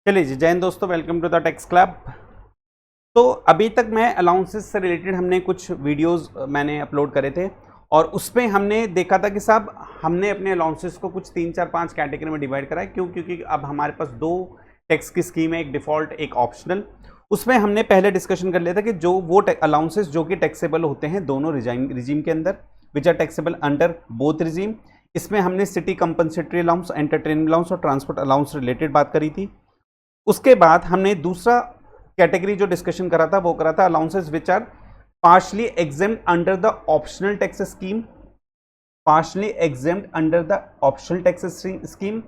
चलिए जी, जय हिंद दोस्तों, welcome to the tax club. तो अभी तक मैं अलाउंसेस से रिलेटेड हमने कुछ वीडियोस मैंने अपलोड करे थे और उसमें हमने देखा था कि साहब हमने अपने अलाउंसेस को कुछ 3 4 5 कैटेगरी में डिवाइड करा है। क्यों? क्योंकि अब हमारे पास दो टैक्स की स्कीम है, एक डिफ़ॉल्ट एक ऑप्शनल। उसमें हमने पहले डिस्कशन कर लिया था कि जो वो अलाउंसेस जो कि टैक्सेबल होते हैं दोनों रिजीम के अंदर, which are taxable under both regime. इसमें हमने city compensatory allowance, entertainment allowance और ट्रांसपोर्ट अलाउंस रिलेटेड बात करी थी। उसके बाद हमने दूसरा कैटेगरी जो डिस्कशन करा था वो करा था allowances which are partially exempt under the optional tax scheme, partially exempt under the optional tax scheme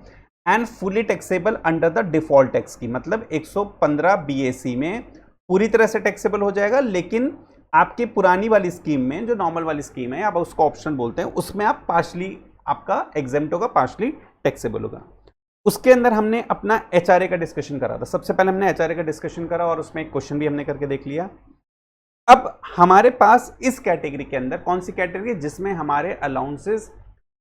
and fully taxable under the default tax scheme. मतलब 115 बीएसी में पूरी तरह से टैक्सेबल हो जाएगा, लेकिन आपकी पुरानी वाली स्कीम में जो नॉर्मल वाली स्कीम है, आप उसको ऑप्शनल बोलते हैं, उसमें आप पार्शली आपका एग्जेम्प्ट होगा, पार्शली टैक्सेबल होगा। उसके अंदर हमने अपना एचआरए का डिस्कशन करा था। सबसे पहले हमने एचआरए का डिस्कशन करा और उसमें एक क्वेश्चन भी हमने करके देख लिया। अब हमारे पास इस कैटेगरी के अंदर कौन सी कैटेगरी है जिसमें हमारे अलाउंसेस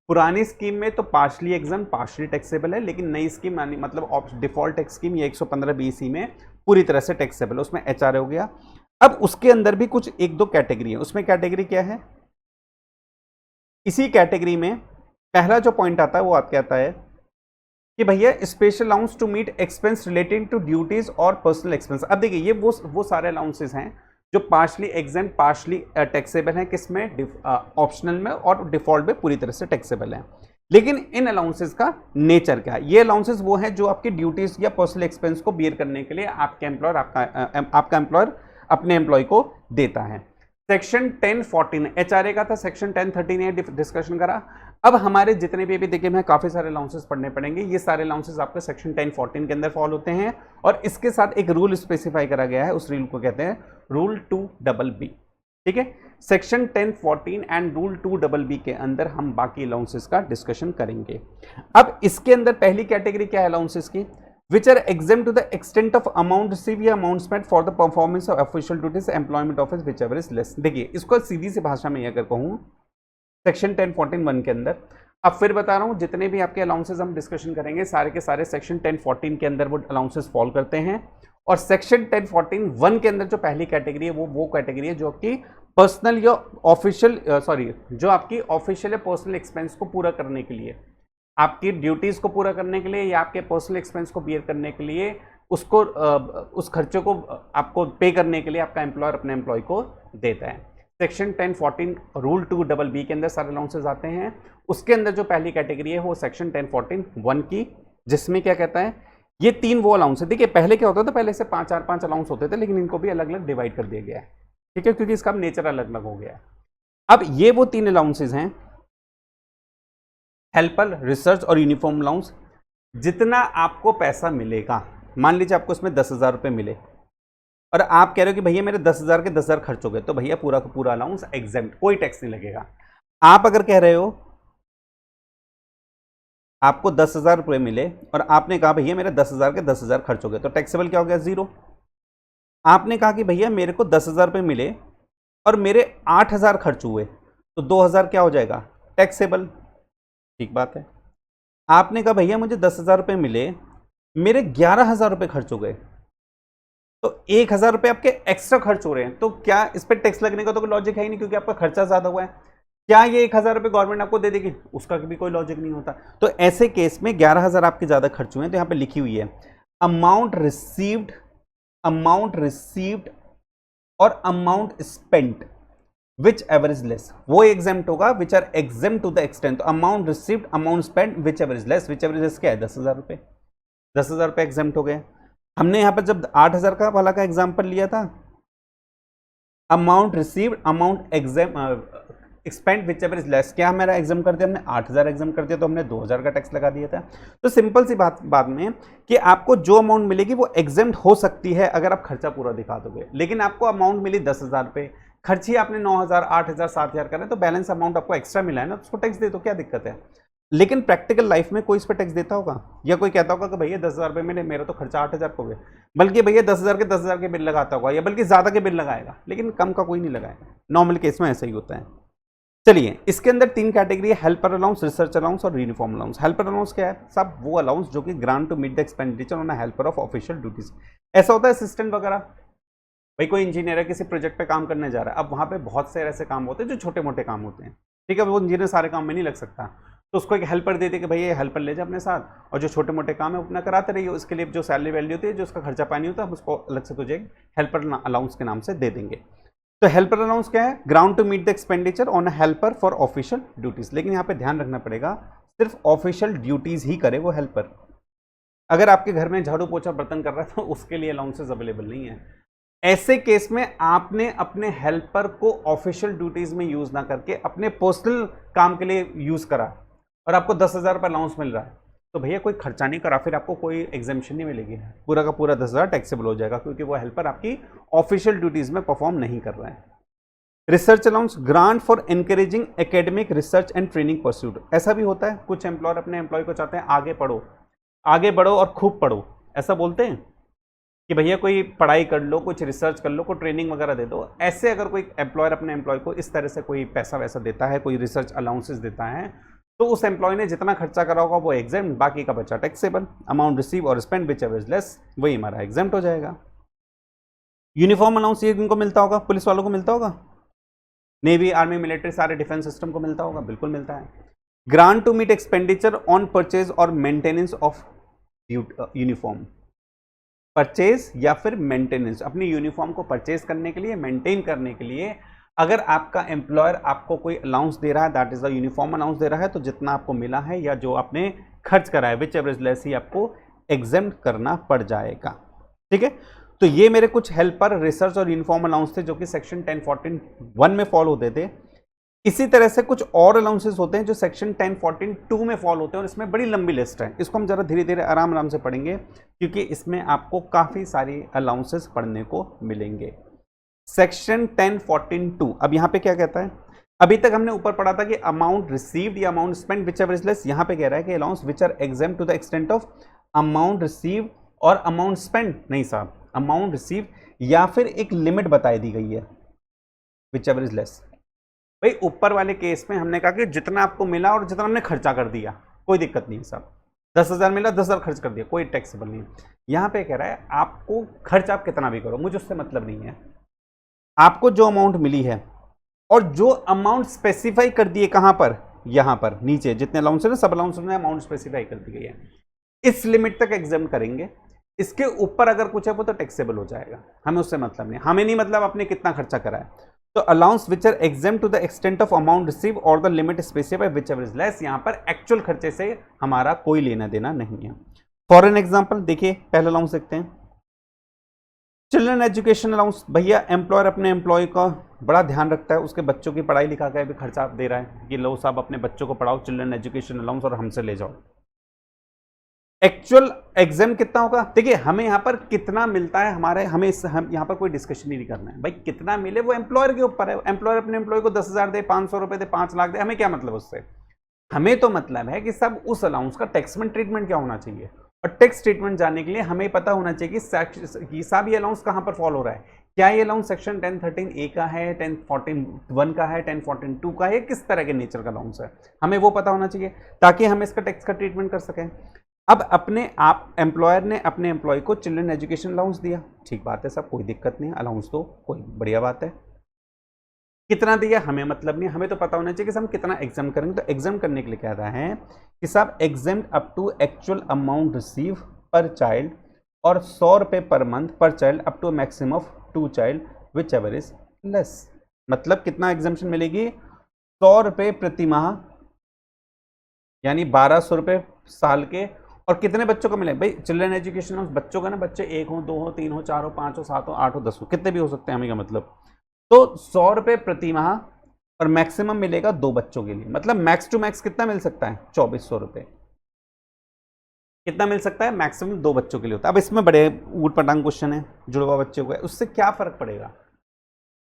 पुरानी स्कीम में तो पार्शली एग्जाम पार्शली टैक्सेबल है, लेकिन नई स्कीम मतलब डिफॉल्ट टैक्स स्कीम ये 115 बीसी में पूरी तरह से टैक्सेबल है, उसमें एचआरए हो गया। अब उसके अंदर भी कुछ एक दो कैटेगरी है। उसमें कैटेगरी क्या है? इसी कैटेगरी में पहला जो पॉइंट आता है वो क्या आता है कि भैया special allowance to meet expense relating to duties और पर्सनल एक्सपेंस। अब देखिए, ये वो सारे अलाउंसेस हैं जो पार्शली एग्जाम पार्शली टैक्सेबल हैं, किसमें? ऑप्शनल में, और डिफॉल्ट में पूरी तरह से टैक्सेबल हैं। लेकिन इन अलाउंसेस का नेचर क्या है? ये अलाउंसेस वो हैं जो आपकी ड्यूटीज या पर्सनल एक्सपेंस को बियर करने के लिए आपका एम्प्लॉयर अपने एम्प्लॉय को देता है। सेक्शन 1014 एचआरए का था, सेक्शन 1013 ने डिस्कशन करा। अब हमारे जितने भी देखिए, मैं काफी सारे अलाउंसेस पढ़ने पड़ेंगे। ये सारे अलाउंसेस आपके सेक्शन 1014 के अंदर फॉल होते हैं और इसके साथ एक रूल स्पेसिफाई करा गया है। उस रूल को कहते हैं रूल 2BB। ठीक है, सेक्शन 1014 एंड रूल 2BB के अंदर हम बाकी अलाउंसेस का डिस्कशन करेंगे। अब इसके अंदर पहली कैटेगरी क्या है अलाउंसेस की? which are exempt to the extent of amount received या amount spent for the performance of official duties employment office whichever is less। देखिए, इसको सीधी सी भाषा में अगर कहूँ, सेक्शन 1014(1) के अंदर, अब फिर बता रहा हूँ, जितने भी आपके अलाउंसेस हम डिस्कशन करेंगे सारे के सारे सेक्शन 1014 के अंदर वो अलाउंसेस फॉल करते हैं। और सेक्शन 1014(1) के अंदर जो पहली कैटेगरी है वो कैटेगरी है जो आपकी पर्सनल या ऑफिशियल जो आपकी ऑफिशियल या पर्सनल एक्सपेंस को पूरा करने के लिए, आपकी ड्यूटीज को पूरा करने के लिए या आपके पर्सनल एक्सपेंस को बियर करने के लिए, उसको उस खर्चों को आपको पे करने के लिए आपका एम्प्लॉयर अपने एम्प्लॉय को देता है। सेक्शन 1014 रूल 2BB के अंदर सारे अलाउंसेस आते हैं। उसके अंदर जो पहली कैटेगरी है वो सेक्शन 1014(1) की, जिसमें क्या कहता है, ये तीन वो अलाउंस है। देखिए, पहले क्या होता था, पहले से 5 अलाउंस होते थे, लेकिन इनको भी अलग अलग डिवाइड कर दिया गया है। ठीक है, क्योंकि इसका नेचर अलग अलग हो गया है। अब ये वो तीन अलाउंसेस हैं, हेल्पर, रिसर्च और यूनिफॉर्म अलाउंस। जितना आपको पैसा मिलेगा, मान लीजिए आपको इसमें 10,000 रुपये मिले और आप कह रहे हो कि भैया मेरे 10,000 के 10,000 खर्च हो गए, तो भैया पूरा का पूरा अलाउंस एग्जेम्प्ट, कोई टैक्स नहीं लगेगा। आप अगर कह रहे हो आपको 10,000 रुपये मिले और आपने कहा भैया मेरे 10,000 के 10,000 खर्च हो गए, तो टैक्सेबल क्या हो गया? 0। आपने कहा कि भैया मेरे को 10,000 रुपये मिले और मेरे 8,000 खर्च हुए, तो 2,000 क्या हो जाएगा? टैक्सेबल। ठीक बात है। आपने कहा भैया मुझे 10,000 रुपये मिले, मेरे 11,000 रुपये खर्च हो गए, तो 1,000 रुपये आपके एक्स्ट्रा खर्च हो रहे हैं, तो क्या इस पर टैक्स लगने का तो कोई लॉजिक है ही नहीं, क्योंकि आपका खर्चा ज्यादा हुआ है। क्या ये 1,000 रुपये गवर्नमेंट आपको दे देगी? उसका भी कोई लॉजिक नहीं होता। तो ऐसे केस में 11,000 आपके ज्यादा खर्च हुए हैं, तो यहाँ पे लिखी हुई है अमाउंट रिसीव्ड और amount spent whichever is less, वो एग्जेम्प्ट होगा, which are exempt to the extent. तो amount received, amount spent, whichever is less, whichever is less क्या है? 10,000 रुपये। 10,000 रुपये एग्जेम्प्ट हो गए। हमने यहां पर जब 8,000 का वाला का एग्जाम्पल लिया था, amount received, amount spent, whichever is less, क्या हमारा एग्जाम कर दिया? हमने 8,000 एग्जाम कर दिया, तो हमने 2,000 का टैक्स लगा दिया था। तो सिंपल सी बात में कि आपको जो अमाउंट मिलेगी वो एग्जेम्प्ट हो सकती है अगर आप खर्चा पूरा दिखा दोगे। लेकिन आपको अमाउंट मिली 10,000 रुपये, खर्च ही आपने 9,000, 8,000, 7,000 करें, तो बैलेंस अमाउंट आपको एक्स्ट्रा मिला है ना, तो उसको टैक्स दे दो, क्या दिक्कत है? लेकिन प्रैक्टिकल लाइफ में कोई इस पर टैक्स देता होगा? या कोई कहता होगा कि भैया 10,000 रुपये में मेरा तो खर्चा 8,000 हो गया, बल्कि भैया 10,000 के 10,000 के बिल लगाता होगा, या बल्कि ज्यादा के बिल लगाएगा, लेकिन कम का कोई नहीं लगाएगा। नॉर्मल केस में ऐसा ही होता है। चलिए, इसके अंदर 3 कैटेगरी है, हेल्पर अलाउंस, रिसर्च अलाउंस और यूनिफॉर्म अलाउंस। हेल्पर अलाउंस क्या है? सब वो अलाउंस जो कि grant to meet the expenditure on a helper of official duties. ऐसा होता है असिस्टेंट वगैरह, भाई कोई इंजीनियर है किसी प्रोजेक्ट पे काम करने जा रहा है, अब वहां पे बहुत से ऐसे काम होते हैं जो छोटे मोटे काम होते हैं, ठीक है, वो इंजीनियर सारे काम में नहीं लग सकता, तो उसको एक हेल्पर दे दे कि भाई ये हेल्पर ले जा अपने साथ और जो छोटे मोटे काम है अपना कराते रहिए, उसके लिए जो सैलरी वैल्यू होती है, जो उसका खर्चा पानी होता है, हम उसको अलग से तुझे हेल्पर अलाउंस के नाम से दे देंगे। तो हेल्पर अलाउंस क्या है? Grant to meet the expenditure on a helper for official duties. लेकिन यहाँ पे ध्यान रखना पड़ेगा, सिर्फ ऑफिशियल ड्यूटीज ही करे वो हेल्पर। अगर आपके घर में झाड़ू पोछा बर्तन कर रहा है तो उसके लिए अलाउंसेस अवेलेबल नहीं है। ऐसे केस में आपने अपने हेल्पर को ऑफिशियल ड्यूटीज में यूज ना करके अपने पर्सनल काम के लिए यूज करा और आपको 10,000 रुपये अलाउंस मिल रहा है, तो भैया कोई खर्चा नहीं करा, फिर आपको कोई एग्जेम्पशन नहीं मिलेगी, पूरा का पूरा 10,000 टैक्सेबल हो जाएगा, क्योंकि वो हेल्पर आपकी ऑफिशियल ड्यूटीज में परफॉर्म नहीं कर रहा है। Research allowance, grant for encouraging academic research and training pursuit. ऐसा भी होता है, कुछ एम्प्लॉयर अपने एम्प्लॉय को चाहते हैं आगे पढ़ो, आगे बढ़ो और खूब पढ़ो, ऐसा बोलते हैं कि भैया कोई पढ़ाई कर लो, कुछ रिसर्च कर लो, कोई ट्रेनिंग वगैरह दे दो। ऐसे अगर कोई एम्प्लॉयर अपने एम्प्लॉय को इस तरह से कोई पैसा वैसा देता है, कोई रिसर्च अलाउंसेस देता है, तो उस एम्प्लॉय ने जितना खर्चा करा होगा वो एग्जाम, बाकी का बचा टैक्सेबल। अमाउंट रिसीव और spend whichever is less, वही हमारा एग्जाम हो जाएगा। यूनिफॉर्म अलाउंस ये इनको मिलता होगा, पुलिस वालों को मिलता होगा, नेवी आर्मी मिलिट्री सारे डिफेंस सिस्टम को मिलता होगा, बिल्कुल मिलता है। Grant to meet expenditure on purchase और मेंटेनेंस ऑफ यूनिफॉर्म। परचेज या फिर मेंटेनेंस, अपनी यूनिफॉर्म को परचेज करने के लिए, मेंटेन करने के लिए अगर आपका एम्प्लॉयर आपको कोई अलाउंस दे रहा है, that is the uniform allowance दे रहा है, तो जितना आपको मिला है या जो आपने खर्च करा है विच एवर इज लेस ही आपको एग्जेम्प्ट करना पड़ जाएगा। ठीक है, तो ये मेरे कुछ हेल्पर, रिसर्च और यूनिफॉर्म अलाउंस थे जो कि सेक्शन 1014(1) में फॉलो होते थे। इसी तरह से कुछ और अलाउंसेस होते हैं जो सेक्शन 1014(2) में फॉलो होते हैं और इसमें बड़ी लंबी लिस्ट है, इसको हम जरा धीरे धीरे आराम आराम से पढ़ेंगे क्योंकि इसमें आपको काफी सारी अलाउंसेस पढ़ने को मिलेंगे। सेक्शन 1014(2) अब यहाँ पे क्या कहता है? अभी तक हमने ऊपर पढ़ा था कि अमाउंट रिसीव्ड या amount spend whichever is less, यहाँ पे कह रहा है कि allowance which are exempt to the extent of amount received और अमाउंट स्पेंड। नहीं साहब, अमाउंट रिसीव्ड या फिर एक लिमिट बताई दी गई है विच एवर इज लेस। भाई ऊपर वाले केस में हमने कहा कि जितना आपको मिला और जितना हमने खर्चा कर दिया कोई दिक्कत नहीं है साहब, 10,000 मिला 10,000 खर्च कर दिया, कोई टैक्सेबल नहीं है। यहाँ पे कह रहा है आपको खर्च आप कितना भी करो, मुझे उससे मतलब नहीं है, आपको जो अमाउंट मिली है और जो अमाउंट स्पेसिफाई कर दिए कहां पर, यहां पर नीचे जितने अलाउंस है ना, सब अलाउंस में अमाउंट स्पेसिफाई कर दी गई है, इस लिमिट तक एग्जाम करेंगे। इसके ऊपर अगर कुछ है वो तो टैक्सेबल हो जाएगा, हमें उससे मतलब नहीं, हमें नहीं मतलब आपने कितना खर्चा करा है। तो allowance which are exempt to the extent of amount receive और the limit specify whichever is less, यहां पर एक्चुअल खर्चे से हमारा कोई लेना देना नहीं है। फॉर एन एग्जाम्पल देखिए, पहला अलाउंस देखते हैं, चिल्ड्रन एजुकेशन अलाउंस। भैया एम्प्लॉयर अपने एम्प्लॉय का बड़ा ध्यान रखता है, उसके बच्चों की पढ़ाई लिखा का भी खर्चा दे रहा है कि लो साहब अपने बच्चों को पढ़ाओ, चिल्ड्रन एजुकेशन अलाउंस और हमसे ले जाओ। एक्चुअल एग्जाम कितना होगा? देखिए हमें यहाँ पर कितना मिलता है, हम यहाँ पर कोई डिस्कशन नहीं करना है, भाई कितना मिले वो एम्प्लॉयर के ऊपर है। एम्प्लॉयर अपने एम्प्लॉय को 10,000 दे, 500 रुपए दे, 5 लाख दे, हमें क्या मतलब उससे? हमें तो मतलब है कि सब उस अलाउंस का टैक्समेंट ट्रीटमेंट क्या होना चाहिए, और टैक्स ट्रीटमेंट जानने के लिए हमें पता होना चाहिए कि सब ये अलाउंस कहां पर फॉलो हो रहा है। क्या ये अलाउंस सेक्शन 1013(a) का है, 1014(1) का है, 1014(2) का है, किस तरह के नेचर का अलाउंस है, हमें वो पता होना चाहिए ताकि हम इसका टैक्स का ट्रीटमेंट कर सकें। अब आप एम्प्लॉयर ने अपने एम्प्लॉय को चिल्ड्रन एजुकेशन अलाउंस दिया, ठीक बात है सब, कोई दिक्कत नहीं है, अलाउंस तो कोई बढ़िया बात है। कितना दिया हमें मतलब नहीं, हमें तो पता होना चाहिए कि हम कितना एग्जाम करेंगे। तो एग्जाम करने के लिए कह रहा है कि साहब exempt up to actual amount receive per child और 100 रुपये per month per child up to maximum of 2 child whichever is less. मतलब कितना एग्जामेशन मिलेगी? 100 रुपये प्रति माह, यानी 1200 रुपये साल के। और कितने बच्चों को मिले? भाई चिल्ड्रन एजुकेशन बच्चों का ना, बच्चे 1 हो, 2 हो, 3 हो, 4 हो, 5 हो, 7 हो, 8 हो, 10 हो, कितने भी हो सकते हैं, हमें क्या मतलब। तो 100 रुपये प्रति माह और मैक्सिमम मिलेगा 2 बच्चों के लिए, मतलब मैक्स टू मैक्स कितना मिल सकता है? 2400 रुपये। कितना मिल सकता है? मैक्सिमम 2 बच्चों के लिए होता है। अब इसमें बड़े ऊट पटांग क्वेश्चन है, जुड़वा बच्चे हुए उससे क्या फर्क पड़ेगा?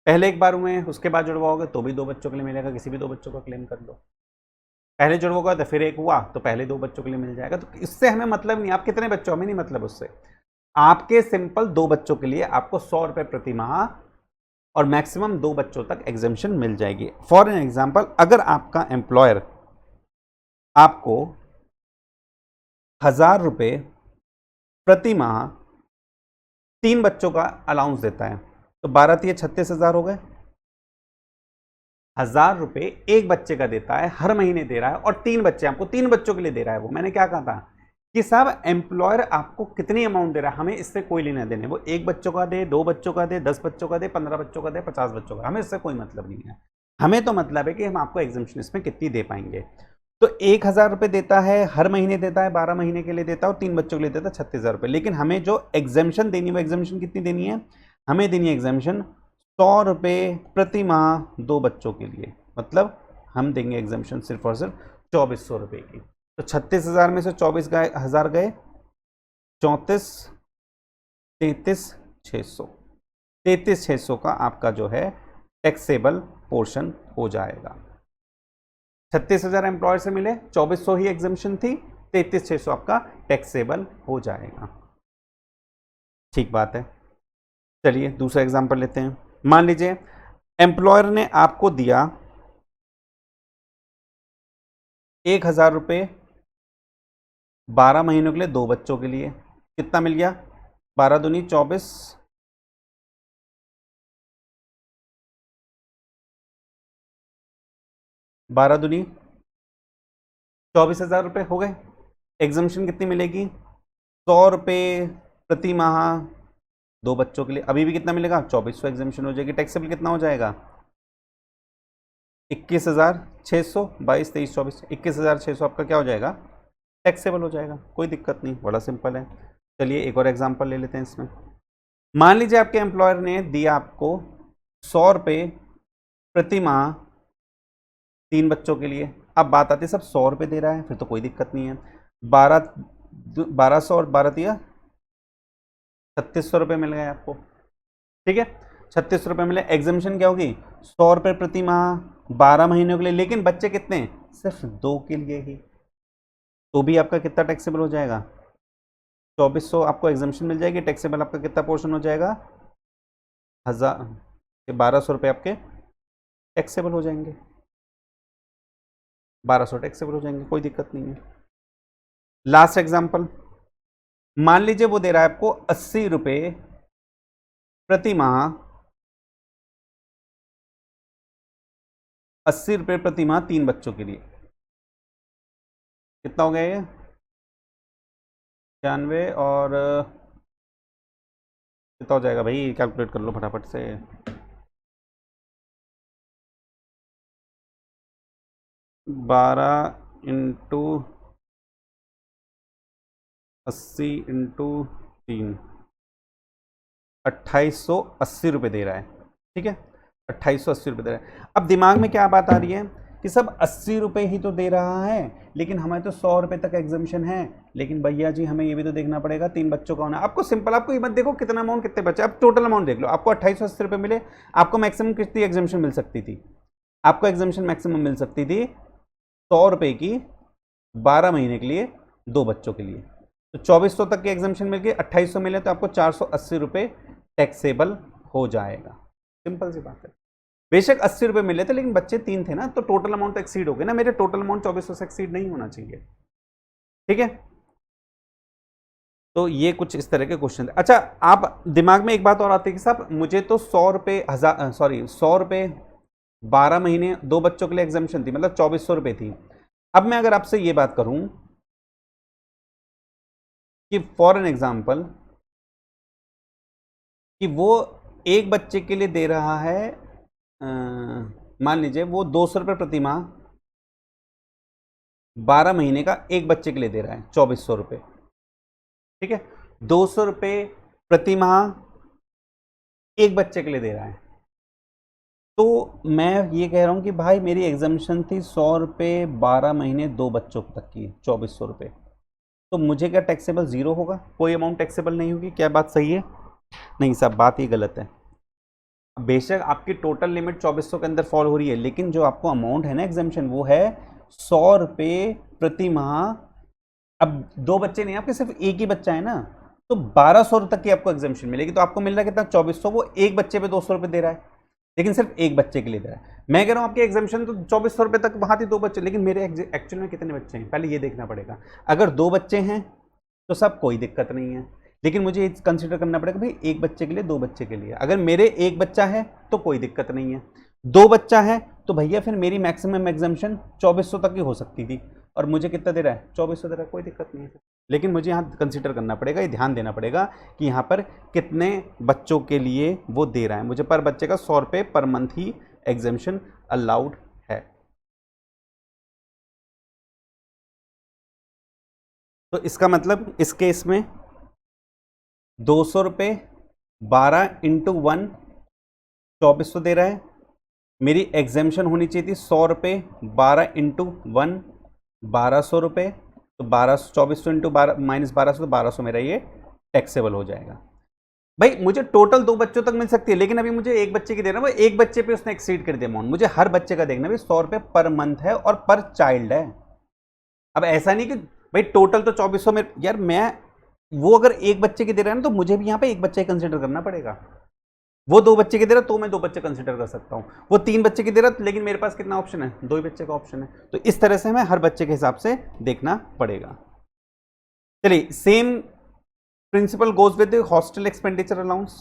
पहले एक बार हुए, उसके बाद जुड़वा होगा तो भी 2 बच्चों के लिए मिलेगा, किसी भी 2 बच्चों का क्लेम कर लो। पहले जुड़वा होगा तो फिर एक हुआ तो पहले 2 बच्चों के लिए मिल जाएगा। तो इससे हमें मतलब नहीं, आप कितने बच्चों, हमें नहीं मतलब उससे। आपके सिंपल 2 बच्चों के लिए आपको 100 रुपये प्रति माह और मैक्सिमम 2 बच्चों तक एग्जेम्पशन मिल जाएगी। फॉर एन एग्जाम्पल, अगर आपका एम्प्लॉयर आपको 1000 रुपये प्रति माह 3 बच्चों का अलाउंस देता है, तो 12 तिये 36,000 हो गए। 1000 रुपये एक बच्चे का देता है, हर महीने दे रहा है, और 3 बच्चे, आपको 3 बच्चों के लिए दे रहा है। वो मैंने क्या कहा था कि साहब एम्प्लॉयर आपको कितनी अमाउंट दे रहा है, हमें इससे कोई लेना देना। वो 1 बच्चों का दे, 2 बच्चों का दे, 10 बच्चों का दे, 15 बच्चों का दे, 50 बच्चों का, हमें इससे कोई मतलब नहीं है। हमें तो मतलब है कि हम आपको एग्जेम्पशन इसमें कितनी दे पाएंगे। तो 1000 रुपये देता है, हर महीने देता है, 12 महीने के लिए देता है, और 3 बच्चों के लिए देता है 36,000 रुपये। लेकिन हमें जो एग्जेम्पशन देनी है, वो एग्जेम्पशन कितनी देनी है, हमें देनी है एग्जेम्पशन 100 रुपये प्रति माह 2 बच्चों के लिए। मतलब हम देंगे एग्जेम्पशन सिर्फ और सिर्फ 2400 रुपये की। तो 36,000 में से 24,000 गए, 34, 33,600, 33,600 का आपका जो है टैक्सेबल पोर्शन हो जाएगा। 36,000 एम्प्लॉयर से मिले, 2400 ही एग्जेम्पशन थी, 33,600 आपका टैक्सेबल हो जाएगा। ठीक बात है। चलिए दूसरा एग्जांपल लेते हैं। मान लीजिए एम्प्लॉयर ने आपको दिया 1,000 रुपये 12 महीनों के लिए 2 बच्चों के लिए। कितना मिल गया, 12 दूनी 24, 12 दूनी 24,000 रुपये हो गए। एग्जम्पशन कितनी मिलेगी, 100 रुपये प्रति माह 2 बच्चों के लिए। अभी भी कितना मिलेगा, 2400 एग्जम्पशन हो जाएगी। टैक्सेबल कितना हो जाएगा, 21,600, 22, 23, 24, 21,600 आपका क्या हो जाएगा, टैक्सेबल हो जाएगा। कोई दिक्कत नहीं, बड़ा सिंपल है। चलिए एक और एग्जांपल ले लेते हैं इसमें। मान लीजिए आपके एम्प्लॉयर ने दिया आपको 100 रुपये प्रति माह 3 बच्चों के लिए। अब बात आती है सब 100 रुपये दे रहा है, फिर तो कोई दिक्कत नहीं है। 1200 और 12 दिया 3600 रुपये मिल गए आपको। ठीक है, 3600 रुपये मिले। एग्जम्पशन क्या होगी, 100 रुपये प्रति माह 12 महीनों के लिए, लेकिन बच्चे कितने हैं, सिर्फ 2 के लिए ही। तो भी आपका कितना टैक्सेबल हो जाएगा, 2400 आपको एग्जम्पशन मिल जाएगी। टैक्सेबल आपका कितना पोर्शन हो जाएगा, 1200 रुपये आपके टैक्सेबल हो जाएंगे। 1200 टैक्सेबल हो जाएंगे, कोई दिक्कत नहीं है। लास्ट एग्जांपल, मान लीजिए वो दे रहा है आपको 80 रुपये प्रति माह, 80 रुपये प्रति माह 3 बच्चों के लिए। कितना हो गया ये, 96 और कितना हो जाएगा भाई, कैलकुलेट कर लो फटाफट से। 12 इंटू 80 इंटू 3, 2880 रुपये दे रहा है। ठीक है, 2880 रुपये दे रहा है। अब दिमाग में क्या बात आ रही है कि सब 80 रुपये ही तो दे रहा है, लेकिन हमें तो 100 रुपये तक एग्जम्पशन है। लेकिन भैया जी हमें ये भी तो देखना पड़ेगा 3 बच्चों का होना। आपको सिंपल, आपको ये मत देखो कितना अमाउंट कितने बचे, आप टोटल अमाउंट देख लो। आपको 2880 रुपये मिले, आपको मैक्सिमम कितनी एग्जम्पशन मिल सकती थी, आपको एग्जम्पशन मैक्सिमम मिल सकती थी 100 रुपये की 12 महीने के लिए 2 बच्चों के लिए। तो 2400 तक की एग्जम्पशन मिल गई, 2800 मिले तो आपको 480 रुपये टैक्सेबल हो जाएगा। सिंपल सी बात है। बेशक 80 रुपये मिले थे, लेकिन बच्चे 3 थे ना, तो टोटल अमाउंट एक्सीड हो गया ना। मेरे टोटल अमाउंट 2400 से एक्सीड नहीं होना चाहिए। ठीक है, तो ये कुछ इस तरह के क्वेश्चन। अच्छा, आप दिमाग में एक बात और आती है कि साहब मुझे तो 100 रुपये 100 रुपये 12 महीने 2 बच्चों के लिए एग्जम्पशन थी, मतलब 2400 रुपये थी। अब मैं अगर आपसे ये बात करूं कि फॉर एन एग्जाम्पल कि वो एक बच्चे के लिए दे रहा है, मान लीजिए वो 200 रुपये प्रति माह 12 महीने का एक बच्चे के लिए दे रहा है, 2400 रुपये। ठीक है, 200 रुपये प्रति माह एक बच्चे के लिए दे रहा है। तो मैं ये कह रहा हूं कि भाई मेरी एग्जम्पशन थी 100 रुपये 12 महीने 2 बच्चों तक की, 2400 रुपये। तो मुझे क्या टैक्सेबल 0 होगा, कोई अमाउंट टैक्सेबल नहीं होगी। क्या बात सही है? नहीं साहब, बात ही गलत है। बेशक आपकी टोटल लिमिट 2400 के अंदर फॉल हो रही है, लेकिन जो आपको अमाउंट है ना एग्जम्पशन, वो है 100 रुपये प्रति माह। अब 2 बच्चे नहीं, आपके सिर्फ एक ही बच्चा है ना, तो 1200 तक की आपको एग्जम्पशन मिलेगी। तो आपको मिल रहा है कितना, 2400। वो एक बच्चे पे 200 रुपये दे रहा है, लेकिन सिर्फ एक बच्चे के लिए दे रहा है। मैं कह रहा हूँ आपके एग्जामिशन तो 2400 रुपये तक वहाँ थी 2 बच्चे, लेकिन मेरे एक्चुअल में कितने बच्चे हैं पहले ये देखना पड़ेगा। अगर 2 बच्चे हैं तो सब कोई दिक्कत नहीं है, लेकिन मुझे ये कंसिडर करना पड़ेगा भाई एक बच्चे के लिए 2 बच्चे के लिए। अगर मेरे एक बच्चा है तो कोई दिक्कत नहीं है, 2 बच्चा है तो भैया फिर मेरी मैक्सिमम एग्जामिशन 2400 तक ही हो सकती थी, और मुझे कितना दे रहा है 2400 दे रहा है, कोई दिक्कत नहीं है। लेकिन मुझे यहाँ कंसिडर करना पड़ेगा, ये ध्यान देना पड़ेगा कि यहाँ पर कितने बच्चों के लिए वो दे रहा है। मुझे पर बच्चे का 100 रुपये पर मंथ ही एग्जामिशन अलाउड है। तो इसका मतलब इस केस में 200 रुपये 12 इंटू 1 2400 दे रहा है। मेरी एग्जामिशन होनी चाहिए थी 100 रुपये 12 इंटू 1 1200 रुपये, तो 1200 2400 इंटू 12 माइनस 1200, तो 1200 मेरा ये टैक्सेबल हो जाएगा। भाई मुझे टोटल 2 बच्चों तक मिल सकती है, लेकिन अभी मुझे एक बच्चे की दे रहा है, वो एक बच्चे पे उसने एक्सीड कर दिया अमाउंट। मुझे हर बच्चे का देखना, भाई 100 रुपये पर मंथ है और पर चाइल्ड है। अब ऐसा नहीं कि भाई टोटल तो 2400 में, यार मैं वो अगर एक बच्चे की दे रहा है ना तो मुझे भी यहाँ पे एक बच्चे कंसिडर करना पड़ेगा। वो 2 बच्चे की दे रहा तो मैं 2 बच्चे कंसिडर कर सकता हूँ, वो 3 बच्चे की दे रहा, लेकिन मेरे पास कितना ऑप्शन है, 2 ही बच्चे का ऑप्शन है। तो इस तरह से हमें हर बच्चे के हिसाब से देखना पड़ेगा। चलिए same principle goes with hostel expenditure allowance.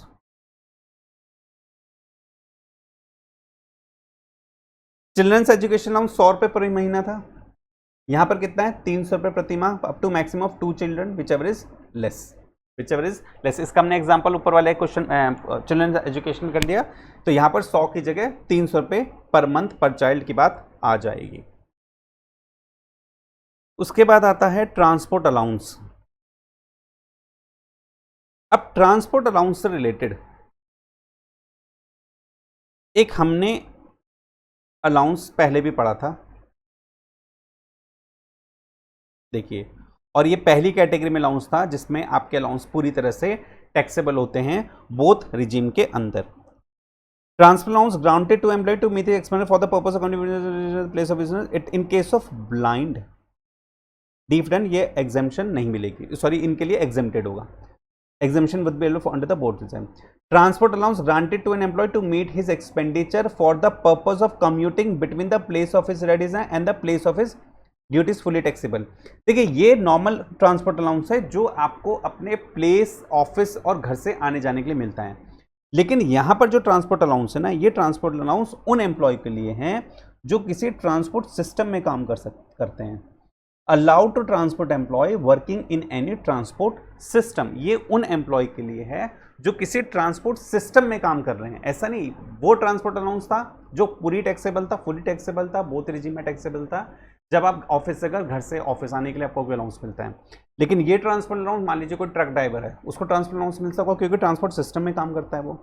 Children's education allowance 100 रुपये पर महीना था, यहां पर कितना है 300 रुपये प्रति माह, up to maximum of 2 children whichever is less, इसका हमने एग्जांपल ऊपर वाले क्वेश्चन चिल्ड्रन एजुकेशन कर दिया। तो यहां पर 100 की जगह 300 रुपये पर मंथ पर चाइल्ड की बात आ जाएगी। उसके बाद आता है ट्रांसपोर्ट अलाउंस। अब ट्रांसपोर्ट अलाउंस से रिलेटेड एक हमने अलाउंस पहले भी पढ़ा था, देखिए, और ये पहली कैटेगरी में अलाउंस था जिसमें आपके अलाउंस पूरी तरह से टैक्सेबल होते हैं बोथ रिजीम के अंदर। Transfer allowance granted to employee to meet the expenditure for the purpose of place of business it in case of blind different, ये एग्जेम्पशन नहीं मिलेगी, सॉरी इनके लिए एग्जेम्प्टेड होगा, exemption with be under the board system. Transport allowance granted to an employee to meet his expenditure for the purpose of commuting between the place of his residence and the place of his duties fully taxable. देखिए ये normal transport allowance है जो आपको अपने place office और घर से आने जाने के लिए मिलता है। लेकिन यहां पर जो ट्रांसपोर्ट अलाउंस है ना, ये ट्रांसपोर्ट अलाउंस उन एम्प्लॉय के लिए हैं जो किसी ट्रांसपोर्ट सिस्टम में काम करते हैं। Allowed to transport employee working in any transport system, ये उन एम्प्लॉय के लिए है जो किसी ट्रांसपोर्ट सिस्टम में काम कर रहे हैं। ऐसा नहीं वो ट्रांसपोर्ट अलाउंस था जो पूरी टैक्सेबल था, फुली टैक्सेबल था, बोथ रिजीम में टैक्सेबल था, जब आप ऑफिस से घर से ऑफिस आने के लिए आपको अलाउंस मिलता है। लेकिन ये ट्रांसपोर्ट अलाउंस, मान लीजिए कोई ट्रक ड्राइवर है, उसको ट्रांसपोर्ट अलाउंस मिल सकता है क्योंकि ट्रांसपोर्ट सिस्टम में काम करता है वो।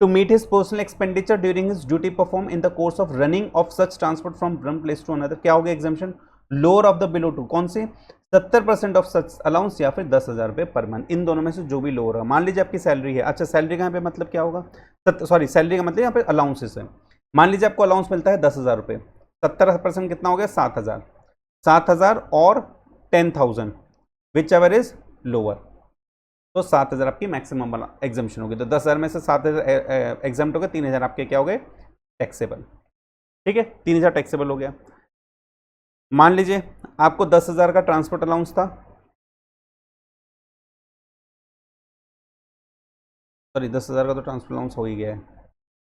To meet his personal expenditure during his duty perform in the course of running of such transport from one place to another, क्या हो गया exemption, lower of the below two, कौन सी 70% ऑफ सच अलाउंस या फिर 10,000 रुपये per month, इन दोनों में से जो भी लोअर है। मान लीजिए आपकी सैलरी है, अच्छा सैलरी का यहाँ पे मतलब क्या होगा, सॉरी सैलरी का मतलब यहाँ पे अलाउंसेस है। मान लीजिए आपको अलाउंस मिलता है 10,000 रुपये, 70% कितना हो गया 7,000, 7,000 और 10,000 विच एवर इज लोअर, तो 7,000 आपकी मैक्सिमम एग्जाम्पशन होगी। तो 10,000 में से 7,000 एग्जाम्प्ट हो गए, 3,000 आपके क्या हो गए टैक्सेबल, ठीक है 3,000 टैक्सेबल हो गया। मान लीजिए आपको 10,000 का ट्रांसपोर्ट अलाउंस था, सॉरी 10,000 का तो ट्रांसपोर्ट अलाउंस हो ही गया है।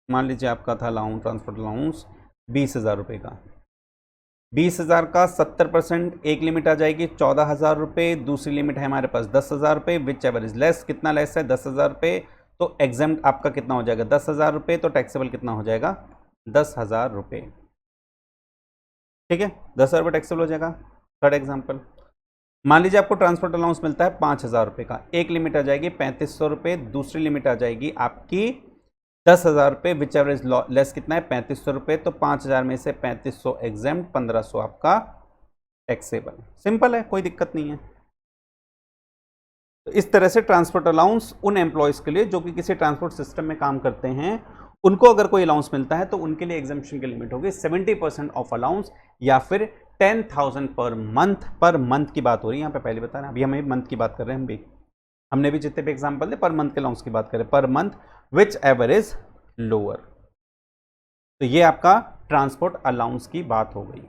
मान लीजिए आपका था अलाउंस ट्रांसपोर्ट अलाउंस 20,000 रुपये का, 20,000 का 70% एक लिमिट आ जाएगी 14,000 रुपये, दूसरी लिमिट है हमारे पास 10,000 रुपये, विच एवर इज लेस, कितना लेस है 10,000 रुपये, तो एग्जाम्प्ट आपका कितना हो जाएगा 10,000 रुपये, तो टैक्सेबल कितना हो जाएगा 10,000 रुपये, ठीक है 10,000 रुपये टैक्सेबल हो जाएगा। थर्ड एग्जाम्पल, मान लीजिए आपको ट्रांसपोर्ट अलाउंस मिलता है 5,000 रुपये का, एक लिमिट आ जाएगी 3,500 रुपये, दूसरी लिमिट आ जाएगी आपकी 10,000 रुपये, विच एवर इज लेस कितना है 3,500 रुपये, तो 5,000 में से 3,500 एग्जाम्प्ट, 1,500 आपका टैक्सेबल। सिंपल है, कोई दिक्कत नहीं है। तो इस तरह से ट्रांसपोर्ट अलाउंस उन एम्प्लॉयज़ के लिए जो कि किसी ट्रांसपोर्ट सिस्टम में काम करते हैं, उनको अगर कोई अलाउंस मिलता है तो उनके लिए एग्जाम्पशन की लिमिट होगी 70% ऑफ अलाउंस या फिर 10,000 पर मंथ की बात हो रही है यहाँ पे, पहले बता रहे हैं, अभी हम मंथ की बात कर रहे हैं, हमने भी जितने भी एग्जाम्पल दे पर मंथ के अलाउंस की बात करें, per month which ever is lower. तो ये आपका ट्रांसपोर्ट अलाउंस की बात हो गई।